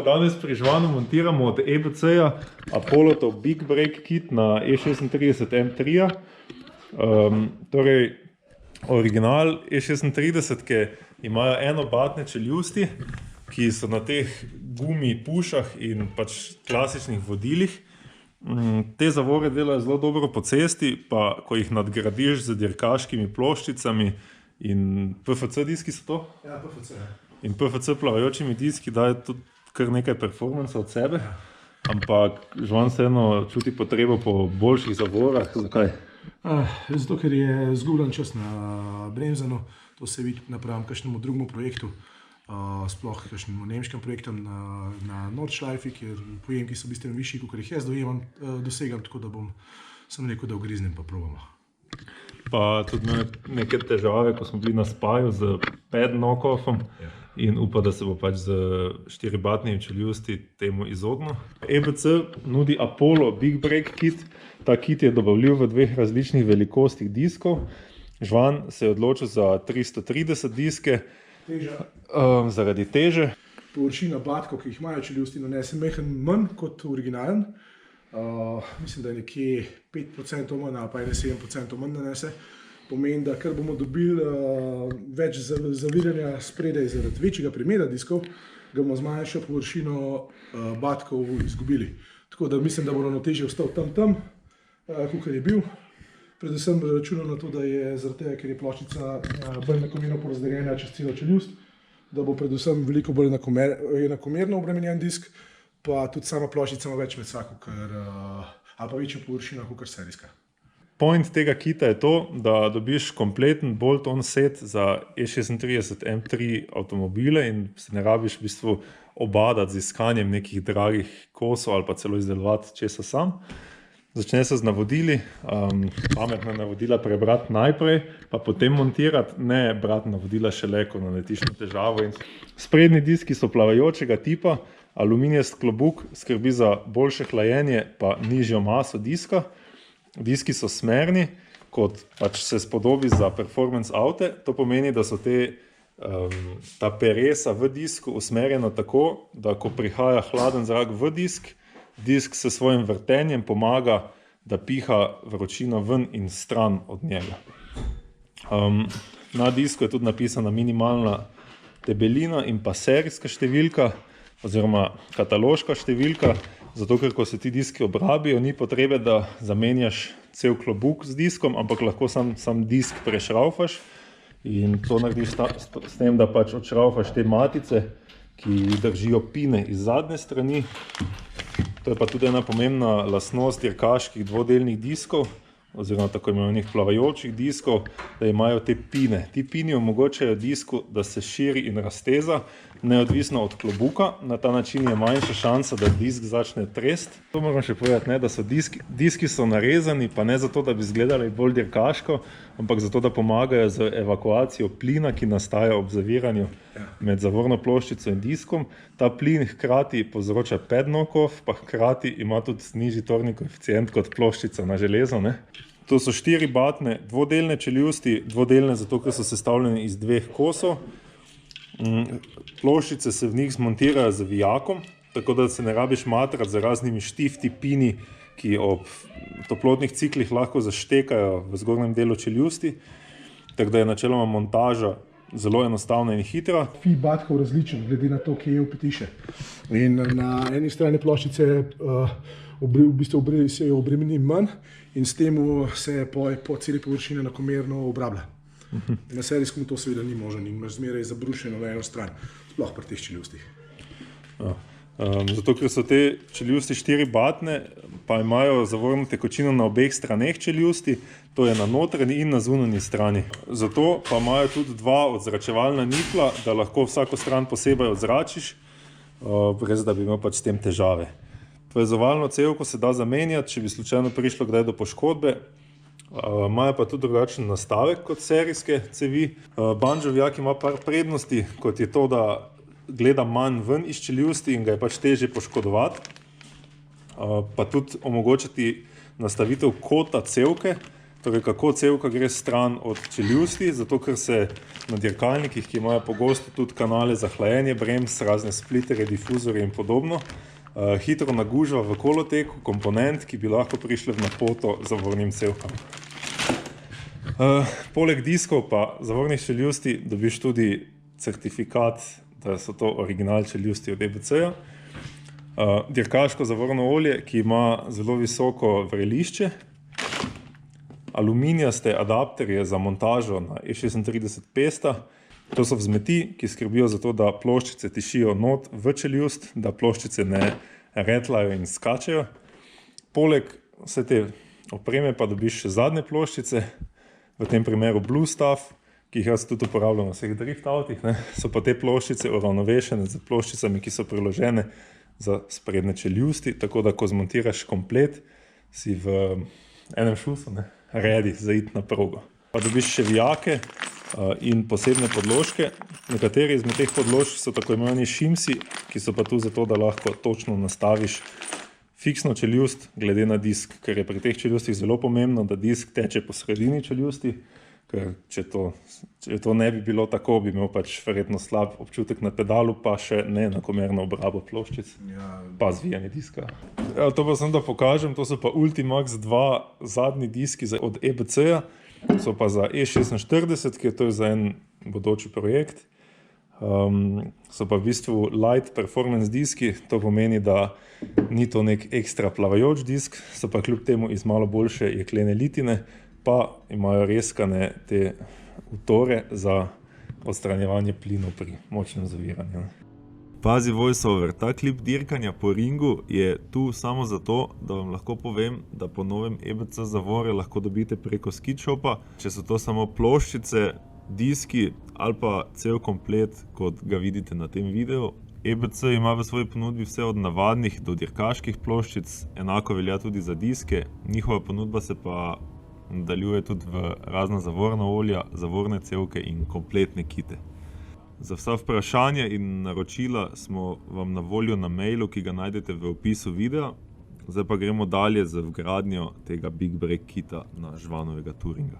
Danes pri Žvanu montiramo od EBC-ja Apollo Big Break Kit na E36 M3. Torej, original E36, ki imajo enobatne čeljusti, ki so na teh gumi pušah in pač klasičnih vodilih. Te zavore delajo zelo dobro po cesti, pa ko jih nadgradiš z dirkaškimi ploščicami in PFC diski so to? Ja, PFC. In PFC plavajočimi diski dajo tudi kar nekaj performansa od sebe, ampak Žvan vseeno čuti potrebo po boljših zavorah. Zakaj? Zato, ker je zgubljen čas na bremzanu. To se vidi napram kakšnemu drugemu projektu, sploh kakšnemu nemškem projektu na Nordschleife, kjer pojemki so bistveno višji, kot jih jaz dosegam, tako da bom samo rekel, da ugriznem pa probamo. Pa tudi neke težave, ko smo bili na spaju z pad knock-offom in upa, da se bo pač z 4-batnimi čeljusti temu izognil. EBC nudi Apollo Big Break Kit. Ta kit je dobavljiv v dveh različnih velikostih diskov. Žvan se je odločil za 330 diske, zaradi teže. Površina batkov, ki jih imajo čeljusti, nanese majhen manj kot originalen. Mislim, da je nekje 5% manj, pa 7% manj nanese. Pomeni, da kar bomo dobili več zaviranja spredaj zaradi večjega premera diskov, ga bomo z manjšo površino batkov izgubili. Tako da mislim, da bo ravnotežje ostal tam, kakor je bil. Predvsem računam na to, da je zaradi tega, ker je ploščica bolj enakomerno porazdeljena čez celo čeljust, da bo predvsem veliko bolj enakomerno obremenjen disk, pa tudi sama ploščica ima več mesa, ali pa večjo površino, kakor serijska. Point tega kita je to, da dobiš kompleten bolt-on set za E36 M3 avtomobile in se ne rabiš v bistvu obadati z iskanjem nekih dragih kosov ali pa celo izdelovati česa sam. Začne se z navodili, pametna navodila prebrati najprej, pa potem montirati, ne brati navodila šele, ko naletiš na težavo. Sprednji diski so plavajočega tipa, aluminijast klobuk skrbi za boljše hlajenje pa nižjo maso diska. Diski so smerni, kot pač se spodobi za performance avte. To pomeni, da so ta peresa v disku usmerjena tako, da ko prihaja hladen zrak v disk, disk s svojim vrtenjem pomaga, da piha vročino ven in stran od njega. Na disku je tudi napisana minimalna debelina in pa serijska številka oziroma kataloška številka, zato ker ko se ti diski obrabijo, ni potrebe, da zamenjaš cel klobuk z diskom, ampak lahko sam disk prešraufaš in to narediš s tem, da pač odšraufaš te matice, ki držijo pine iz zadnje strani. To je pa tudi ena pomembna lastnost dirkaških dvodelnih diskov oziroma tako imenovanih plavajočih diskov, da imajo te pine. Ti pini omogočajo disku, da se širi in razteza, neodvisno od klobuka. Na ta način je manjša šansa, da disk začne tresti. To moram še povedati, da so diski so narezani, pa ne zato, da bi izgledali bolj dirkaško, ampak zato, da pomagajo z evakuacijo plina, ki nastaja ob zaviranju med zavorno ploščico in diskom. Ta plin hkrati povzroča pad knock-off, pa hkrati ima tudi nižji torni koeficient kot ploščica na železo. To so 4-batne dvodelne čeljusti, dvodelne zato, ker so sestavljene iz dveh kosov. Ploščice se v njih zmontirajo z vijakom, tako da se ne rabiš matrati z raznimi štifti pini, ki ob toplotnih ciklih lahko zaštekajo v zgornjem delu čeljusti. Tako da je načeloma montaža zelo enostavna in hitra. Fi batkov različen, glede na to, kje je upetiše. In na eni strani ploščice v bistvu se jo obremeni manj in s tem se po celi površini enakomerno obrablja. Na serijskem to seveda ni možno in imaš zmeraj zabrušeno na eno stran, sploh pri teh čeljustih. Zato, ker so te čeljusti 4-batne, pa imajo zavorno tekočino na obeh straneh čeljusti, to je na notranji in na zunanji strani. Zato pa imajo tudi dva odzračevalna nipla, da lahko vsako stran posebej odzračiš, brez da bi imel pač s tem težave. Povezovalno cevko se da zamenjati, če bi slučajno prišlo kdaj do poškodbe. Imajo pa tudi drugačen nastavek kot serijske cevi. Banjo vijak ima par prednosti, kot je to, da gleda manj ven iz čeljusti in ga je pač težje poškodovati. Pa tudi omogočati nastavitev kota cevke. torej kako cevka gre stran od čeljusti, zato ker se na dirkalnikih, ki imajo pogosto tudi kanale za hlajenje bremz, razne splittere, difuzorje in podobno, hitro nagužva v koloteku komponent, ki bi lahko prišli v napoto zavornim cevkam. Poleg diskov pa zavornih čeljusti dobiš tudi certifikat, da so to original čeljusti od EBC-ja. Dirkaško zavorno olje, ki ima zelo visoko vrelišče, aluminijaste adapterje za montažo na E36 pesta. To so vzmeti, ki skrbijo za to, da ploščice tišijo not v čeljust, da ploščice ne retlajo in skačejo. Poleg vse te opreme pa dobiš še zadnje ploščice, v tem primeru Blue Stuff, ki jih jaz tudi uporabljam na vseh drift avtih, so pa te ploščice uravnovešene z ploščicami, ki so priložene za sprednje čeljusti, tako da ko zmontiraš komplet, si v enem šusu ready za iti na progo. Pa dobiš še vijake in posebne podložke. Nekateri izmed teh podložk so tako imenovani shimsi, ki so pa tu zato, da lahko točno nastaviš fiksno čeljust glede na disk, ker je pri teh čeljustih zelo pomembno, da disk teče po sredini čeljusti, ker če to ne bi bilo tako, bi imel pač verjetno slab občutek na pedalu, pa še neenakomerno obrabo ploščic, pa zvijanje diska. To pa sem da pokažem, to so pa Ultimax 2 zadnji diski od EBC-ja, so pa za E46, ki je to za en bodoči projekt. So pa v bistvu light performance diski, to pomeni, da ni to nek ekstra plavajoč disk, so pa kljub temu iz malo boljše jeklene litine, pa imajo rezkane te utore za odstranjevanje plinov pri močnem zaviranju. Pazi voiceover, ta klip dirkanja po ringu je tu samo zato, da vam lahko povem, da po novem EBC zavore lahko dobite preko Skitshopa, če so to samo ploščice, diski ali pa cel komplet, kot ga vidite na tem videu. EBC ima v svoji ponudbi vse od navadnih do dirkaških ploščic, enako velja tudi za diske, njihova ponudba se pa nadaljuje tudi v razna zavorna olja, zavorne cevke in kompletne kite. Za vsa vprašanja in naročila smo vam na voljo na mailu, ki ga najdete v opisu videa. Zdaj pa gremo dalje z vgradnjo tega Big Break kita na Žvanovega Touringa.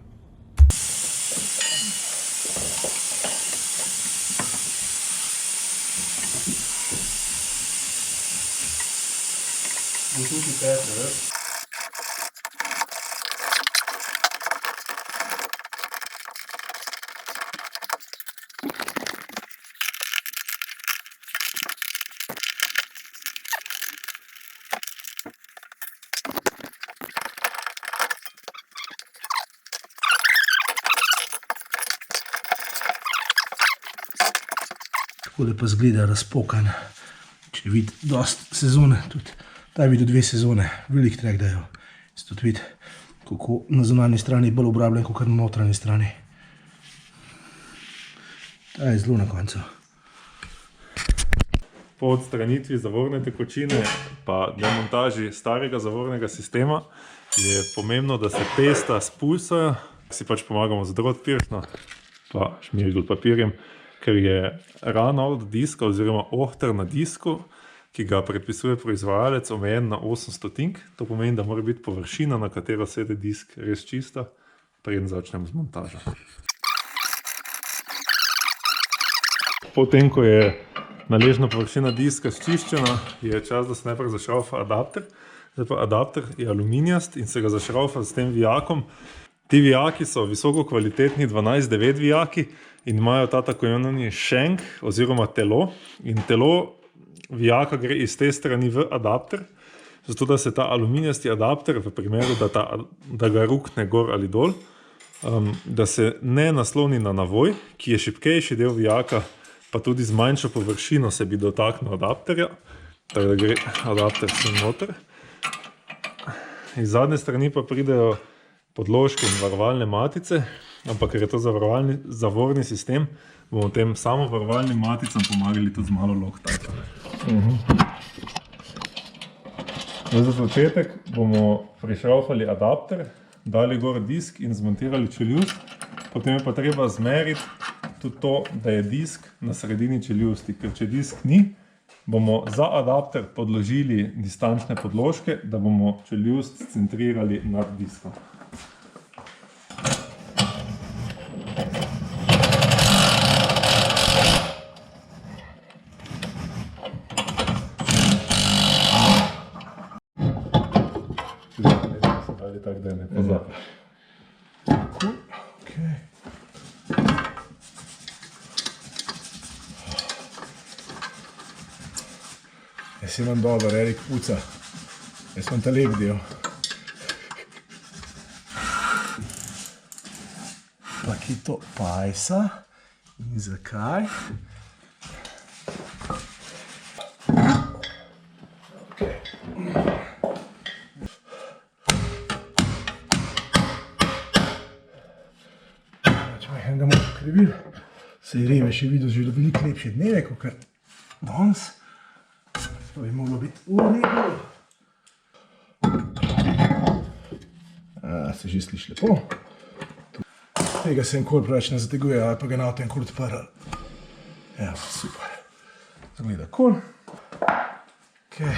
Tako da pa zgleda razpokan. Če vidi dosti sezone, tudi ta je videl 2 sezone, velik trek dajo. Tudi vidi, kako na zunanji strani bolj obrabljen, kot na notranji strani. Ta je zelo na koncu. Po odstranitvi zavorne tekočine pa demontaži starega zavornega sistema je pomembno, da se pesta spulsajo. Si pač pomagamo z drot piršno pa šmirgl papirjem, ker je run-out diska oziroma ohter na disku, ki ga predpisuje proizvajalec, omejen na 800. To pomeni, da mora biti površina, na katero sede disk, res čista, preden začnemo z montažo. Potem, ko je naležna površina diska sčiščena, je čas, da se najprej zašraufa adapter. Zdaj pa adapter je aluminijast in se ga zašraufa s tem vijakom. Ti vijaki so visoko kvalitetni 12-9 vijaki in imajo ta tako imenovani shank oziroma telo. In telo vijaka gre iz te strani v adapter, zato da se ta aluminijasti adapter, v primeru, da ga rukne gor ali dol, da se ne nasloni na navoj, ki je šibkejši del vijaka, pa tudi z manjšo površino se bi dotaknil adapterja, tako da gre adapter sem noter. Iz zadnje strani pa pridejo podložke in varovalne matice, ampak ker je to zavorni sistem, bomo tem samo varovalnim maticam pomagali tudi z malo Loctite. Za začetek bomo prišraufali adapter, dali gor disk in zmontirali čeljust, potem je pa treba zmeriti tudi to, da je disk na sredini čeljusti, ker če disk ni, bomo za adapter podložili distančne podložke, da bomo čeljust centrirali nad diskom. ali tako, da ne pozabiš. Cool. Okay. Jaz imam dober, Erik puca. Jaz imam ta lep del. Pakito pajsa. In zakaj? Okay. Če ga bomo krivili, se je Reve še videl že veliko lepše dneve, kot danes. To bi moglo biti v redu. Se že sliši lepo. Tega se enkoli preveč ne zateguje, ali pa ga na tem enkoli odprl. Ja, super. Zgleda cool. Okay.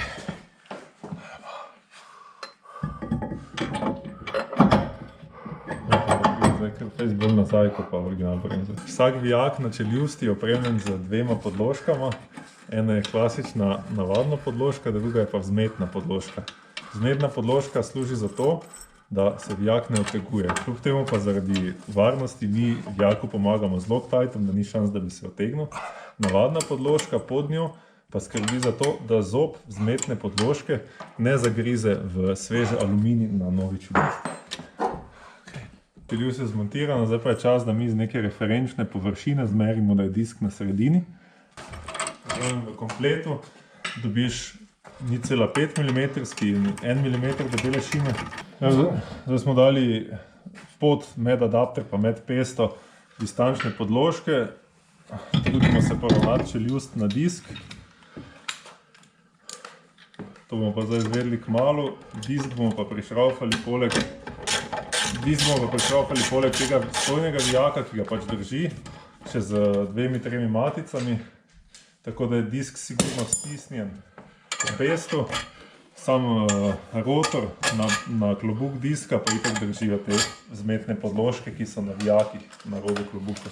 Zdaj, ker fejs bolj nazaj, kot pa original bremze. Vsak vijak na čeljusti je opremljen z dvema podložkama. Ena je klasična navadna podložka, druga je pa vzmetna podložka. Vzmetna podložka služi za to, da se vijak ne oteguje. Kljub temu pa zaradi varnosti mi vijaku pomagamo z Loctitom, da ni šans, da bi se otegnil. Navadna podložka pod njo pa skrbi za to, da zob vzmetne podložke ne zagrize v sveže aluminij na novi čeljusti. Čeljust je zmontirana, zdaj pa je čas, da mi z neke referenčne površine zmerimo, da je disk na sredini. V kompletu dobiš 0,5 mm in 1 mm debele šime. Zdaj smo dali pod med adapter pa med pesto distančne podložke. Trudimo se poravnati čeljust na disk. To bomo pa zdaj izvedli kmalu. Disk bomo pa prišraufali poleg tega stojnega vijaka, ki ga pač drži, še z 2-3 maticami. Tako da je disk sigurno stisnjen v pestu. Sam rotor na klobuk diska pa itak držijo te vzmetne podložke, ki so na vijakih na robu klobuka.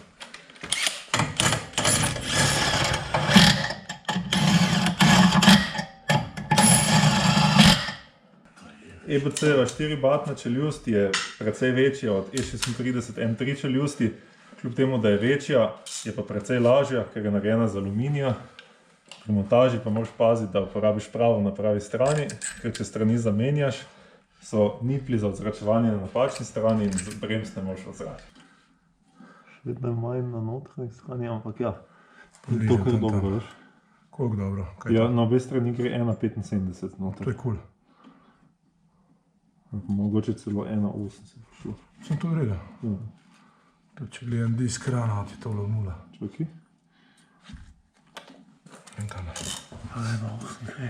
EBC-jeva 4-batna čeljust je precej večja od E36 M3 čeljusti. Kljub temu, da je večja, je pa precej lažja, ker je narejena z aluminija. Pri montaži pa moraš paziti, da uporabiš pravo na pravi strani, ker če strani zamenjaš, so nipli za odzračevanje na napačni strani in bremz ne moreš odzračiti. Še vedno je manj na notranji strani, ampak ja, to kar dobro, veš. Koliko dobro? Ja, na obe strani gre 1,75 noter. To je cool. Mogoče celo 1,80 šlo. Sem to vreda. Tudi če gledam disk rana, ti to vlomula. Čaki? In tam. 1,80.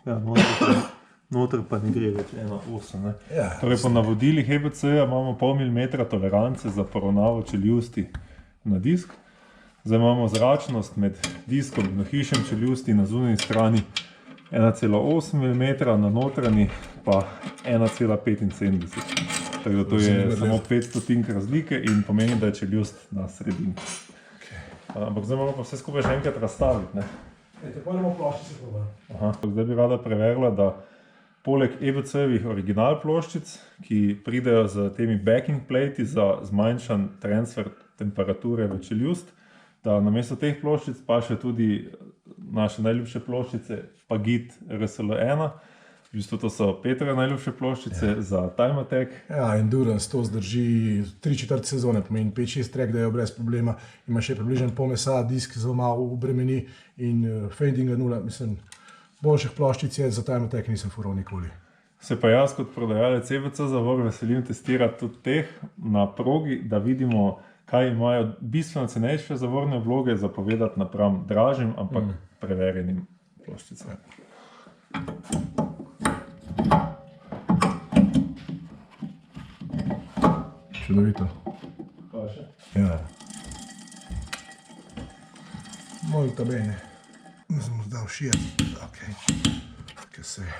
Ja, noter pa ne gre več 1,8. Ja. Torej po navodilih EBC-ja imamo pol milimetra tolerance za poravnavo čeljusti na disk. Zdaj imamo zračnost med diskom in ohišjem čeljusti na zunanji strani 1,8 mm, na notranji pa 1,75. Tako da to je samo 500 razlike in pomeni, da je čeljust na sredini. Ampak zdaj moramo pa vse skupaj še enkrat razstaviti. Te pojmo ploščice probati. Zdaj bi rada preverila, da poleg EBC-evih original ploščic, ki pridejo z temi backing plati za zmanjšan transfer temperature v čeljust, da namesto teh ploščic pa še tudi naše najljubše ploščice Pagit RSL1. V bistvu to so Petrove najljubše ploščice za Time Attack. Ja, Endurance to zdrži 3/4 sezone, pomeni 5-6 trek, da je brez problema. Ima še približno pol mesa, disk zelo malo obremeni in fadinga nula. Mislim, boljših ploščic je za Time Attack nisem fural nikoli. Se pa jaz kot prodajalec EBC zavor veselim testirati tudi teh na progi, da vidimo, kaj imajo bistveno cenejše zavorne vloge za povedati napram dražjim, ampak preverjenim ploščicam. Čudovito. Pa še? Ja. Molto bene. Ne sem mu zdal šijati. Ok. Kaj se je.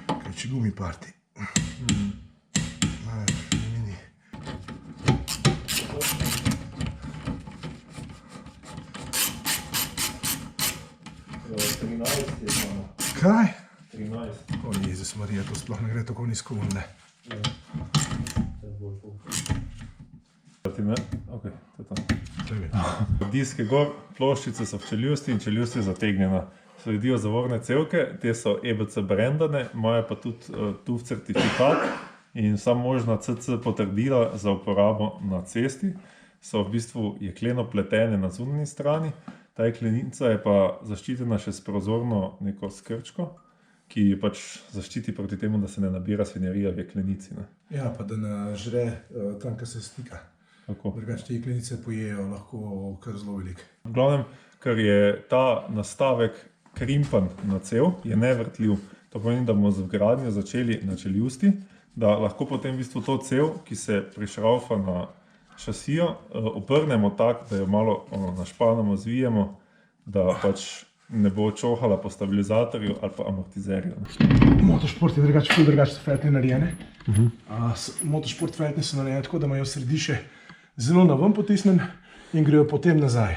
Kaj če gumi parti. Kaj? 13. O, Jezus Marija, to sploh ne gre tako nizko, ne. Okay, disk je gor, ploščice so v čeljusti in čeljust je zategnjena. Sledijo zavorne cevke, te so EBC brandane, imajo pa tudi TUV certifikat in vsa možna CC potrdila za uporabo na cesti. So v bistvu jekleno pletene na zunanji strani, ta jeklenica je pa zaščitena še s prozorno neko skrčko, ki pač zaščiti proti temu, da se ne nabira svinjarija v jeklenici. Ne? Ja, pa da ne žre tam, kjer se stika. Drugače te jeklenice pojejo lahko kar zelo veliko. V glavnem, ker je ta nastavek krimpan na cev, je nevrtljiv. To pomeni, da bomo z vgradnjo začeli na čeljusti, da lahko potem v bistvu to cev, ki se prišraufa na šasijo, obrnemo tako, da jo malo našpanamo, zvijemo, da pač ne bo čohala po stabilizatorju ali pa amortizerju. Motošport je drugače so feltne narejene. Motošport feltne so narejene tako, da imajo središče zelo na ven potisnen in grejo potem nazaj.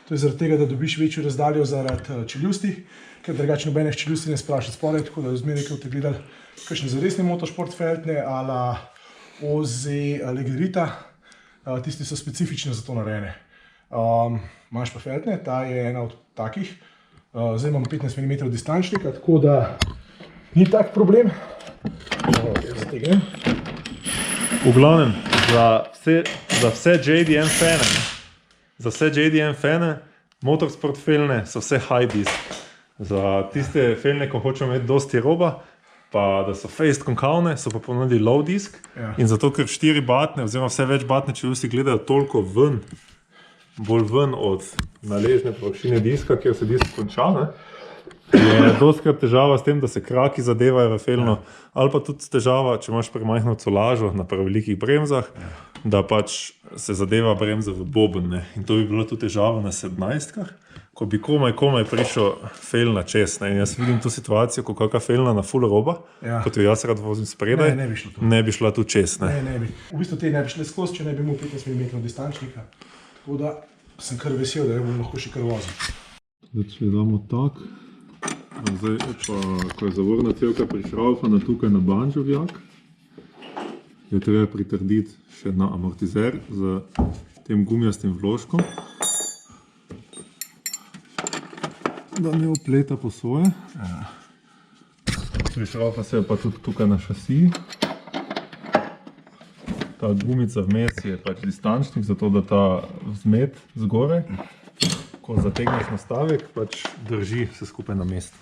To je zaradi tega, da dobiš večjo razdaljo zaradi čeljusti, ker drugače nobenih čeljusti ne spraša spodaj, tako da zmeraj, ko boste gledali kakšne zaresne motošport feltne ala OZ Legerita, tisti so specifične za to narejene. Imaš pa feltne, ta je ena od takih. Zdaj imam 15 mm distančnika, tako da ni tak problem. Zategnem. V glavnem, za vse JDM fane, motorsport felne so vse high disk. Za tiste felne, ko hočemo imeti dosti roba, pa da so face konkavne, so pa ponudili low disk. Ja. In zato, ker 4 batne oziroma vse več batne čeljusti gledajo toliko ven, bolj ven od naležne površine diska, kjer se disk konča, ne? Je dostikrat težava s tem, da se kraki zadevajo v felno, ali pa tudi težava, če imaš premajhno colažo na prevelikih bremzah, da pač se zadeva bremza v boben. Ne? In to bi bilo tudi težava na 17-kah, ko bi komaj prišel felna čez. Ne? In jaz vidim tu situacijo, ko kakva felna na full roba, kot jo jaz rad vozim spredaj, ne bi šla tu čez. Ne bi. V bistvu te ne bi šle skozi, če ne bi imel 15 mm distančnika. Tako da sem kar vesel, da jo bom lahko še kar vozil. Zdaj, če damo tak. Zdaj pa, ko je zavorna cevka prišraufana tukaj na banžovjak, jo treba pritrditi še na amortizer z tem gumijastim vložkom, da ne opleta po svoje. Prišraufa se je pa tudi tukaj na šasiji. Ta gumica vmes je pač distančnik, zato da ta vzmet zgoraj, ko zategneš nastavek, pač drži vse skupaj na mestu.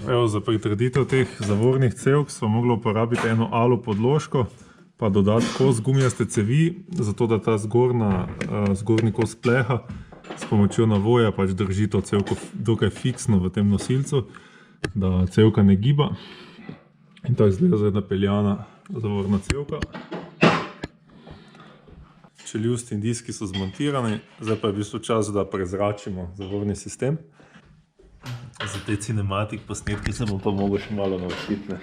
Evo, za pritrditev teh zavornih cevk smo mogli uporabiti eno alu podložko, pa dodati kos gumijaste cevi, zato da ta zgornji kos pleha s pomočjo navoja pač drži to cevko dokaj fiksno v tem nosilcu, da cevka ne giba. In tako izgleda zdaj napeljana zavorna cevka. Čeljust in diski so zmontirani, zdaj pa je v bistvu čas, da prezračimo zavorni sistem. Za te cinematik posnetke se bom pa mogel še malo naučiti.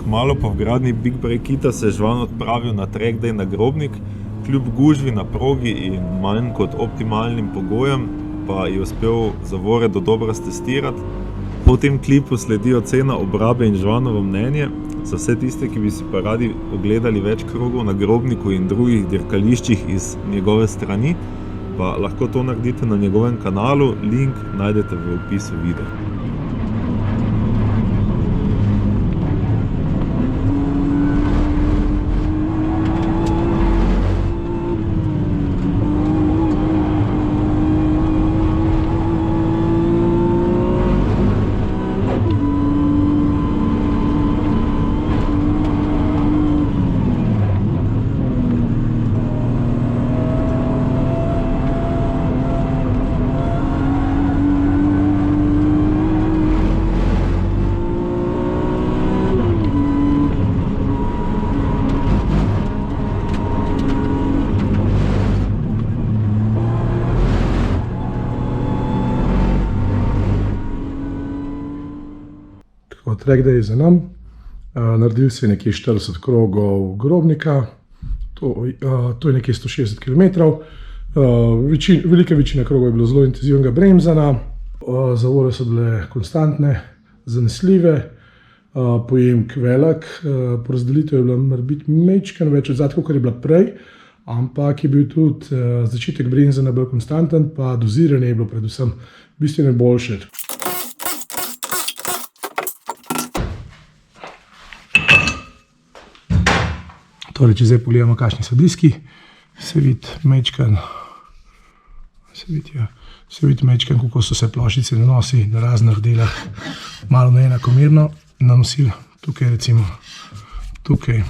Kmalu po vgradnji Big Break Kita se je Žvan odpravil na track day na Grobnik. Kljub gužvi na progi in manj kot optimalnim pogojem pa je uspel zavore dodobra stestirati. Po tem klipu sledi ocena obrabe in Žvanovo mnenje. Za vse tiste, ki bi si pa radi ogledali več krogov na Grobniku in drugih dirkališčih iz njegove strani, pa lahko to naredite na njegovem kanalu, link najdete v opisu videa. Track day za nam, naredili se je nekje 40 krogov Grobnika, to je nekje 160 km. Velika večina krogov je bilo zelo intenzivnega bremzana, zavore so bile konstantne, zanesljive, pojemk velik, porazdelitev je bila morebiti majčkeno več od zadaj, kot je bila prej, ampak je bil tudi začetek brenzena bolj konstanten, pa doziranje je bilo predvsem bistveno boljše. Torej, če zdaj pogledamo, kakšni so diski, se vidi majčkeno, kako so se ploščice nanosi na raznih delah, malo neenakomerno nanosili. Tukaj recimo, tukaj.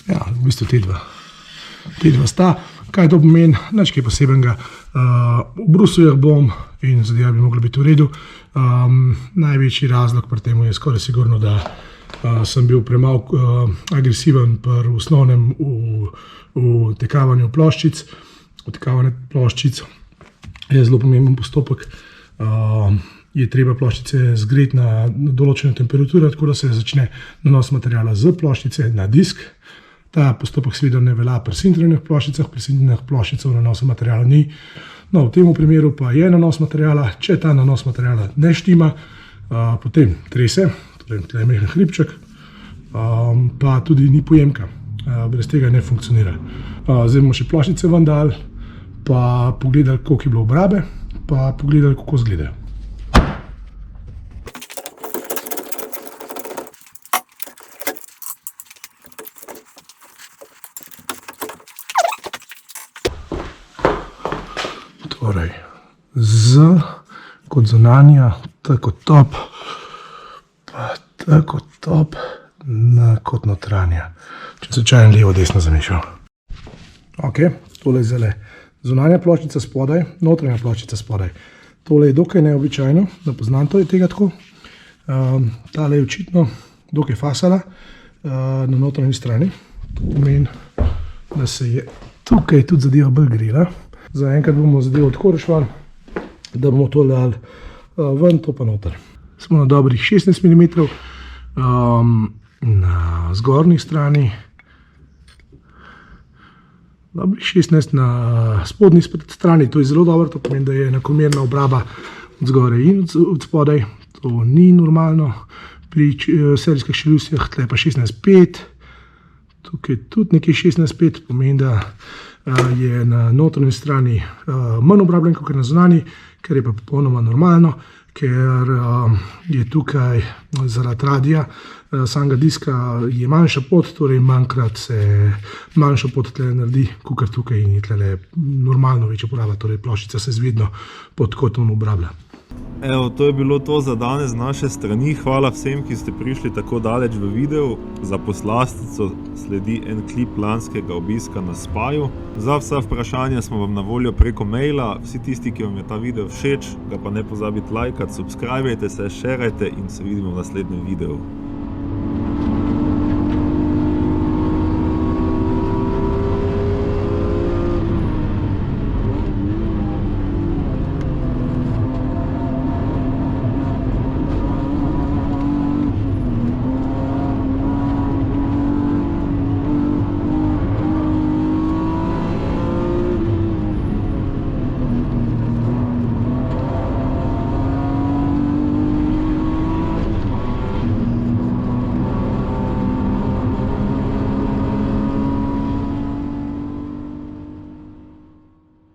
Ja, v bistvu te dva sta. Kaj to pomeni? Nič kaj posebenega. Obrusil jih bom in zadeva bi mogla biti v redu. Največji razlog pri temu je skoraj sigurno, da sem bil premalo agresiven pri osnovnem vtekavanju ploščic. Vtekavanje ploščic je zelo pomemben postopek. Je treba ploščice zgreti na določeno temperaturo, tako da se začne nanos materiala z ploščice na disk. Ta postopek seveda ne velja pri sintrenih ploščicah, pri sintrenih ploščicah nanosa materiala ni. No, v tem primeru pa je nanos materiala. Če ta nanos materiala ne štima, potem trese, torej tukaj je majhen hribček, pa tudi ni pojemka. Brez tega ne funkcionira. Zdaj bomo še ploščice ven dali, pa pogledali, koliko je bilo obrabe, pa pogledali, kako izgledajo. Torej, Z kot zunanja, T kot top, pa T kot top, N kot notranja. Če se čajem levo, desno zamišljal. Ok, tole je zdaj zunanja ploščica spodaj, notranja ploščica spodaj. Tole je dokaj neobičajno, da poznam tega tako. Tale je očitno dokaj fasala na notranji strani. To pomeni, da se je tukaj tudi zadeva bolj grela. Zaenkrat bomo zadevo tako rešvali, da bomo to dali ven, to pa noter. Smo na dobrih 16 mm na zgornji strani, dobrih 16 na spodnji strani, to je zelo dobro, to pomeni, da je enakomerna obraba od zgoraj in od spodaj. To ni normalno pri serijskih šeljustih, tle pa 16,5, tukaj tudi nekaj 16,5, pomeni, da je na notranji strani manj obrabljen kot na zunanji, kar je pa popolnoma normalno, ker je tukaj zaradi radija samega diska je manjša pot, torej manjkrat se manjša pot tle naredi, kakor tukaj in je tle normalno večja poraba, torej ploščica se zvedno pod kotom obrablja. Evo, to je bilo to za danes z naše strani. Hvala vsem, ki ste prišli tako daleč v videu. Za poslastico sledi en klip lanskega obiska na Spaju. Za vsa vprašanja smo vam na voljo preko maila. Vsi tisti, ki vam je ta video všeč, ga pa ne pozabite lajkati, subscribejte se, šerajte in se vidimo v naslednjem videu.